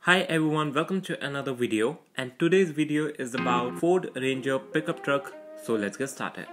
Hi everyone, welcome to another video, and today's video is about Ford Ranger pickup truck. So let's get started.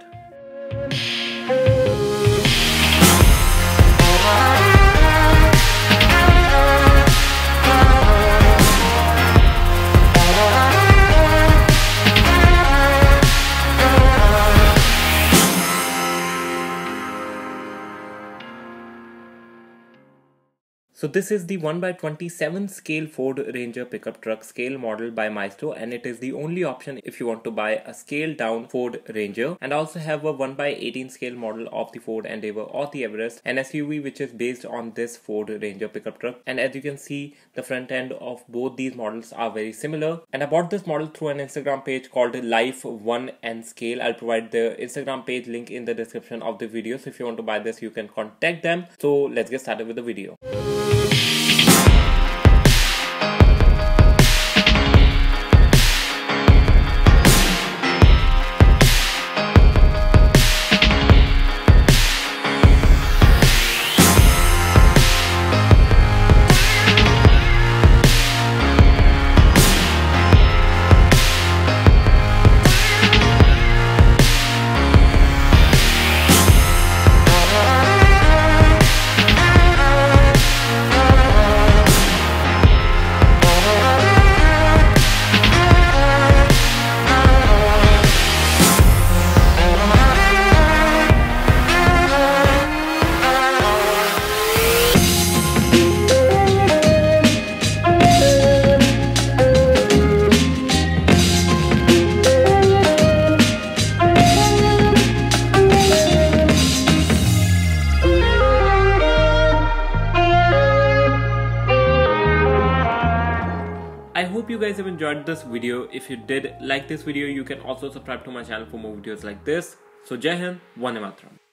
So this is the 1/27 scale Ford Ranger pickup truck scale model by Maestro, and it is the only option if you want to buy a scaled down Ford Ranger. And I also have a 1/18 scale model of the Ford Endeavour or the Everest, an SUV which is based on this Ford Ranger pickup truck. And as you can see, the front end of both these models are very similar. And I bought this model through an Instagram page called Life 1 and Scale. I'll provide the Instagram page link in the description of the video. So if you want to buy this, you can contact them. So let's get started with the video. I hope you guys have enjoyed this video. If you did like this video, you can also subscribe to my channel for more videos like this. So Jai Hind, Vande Mataram.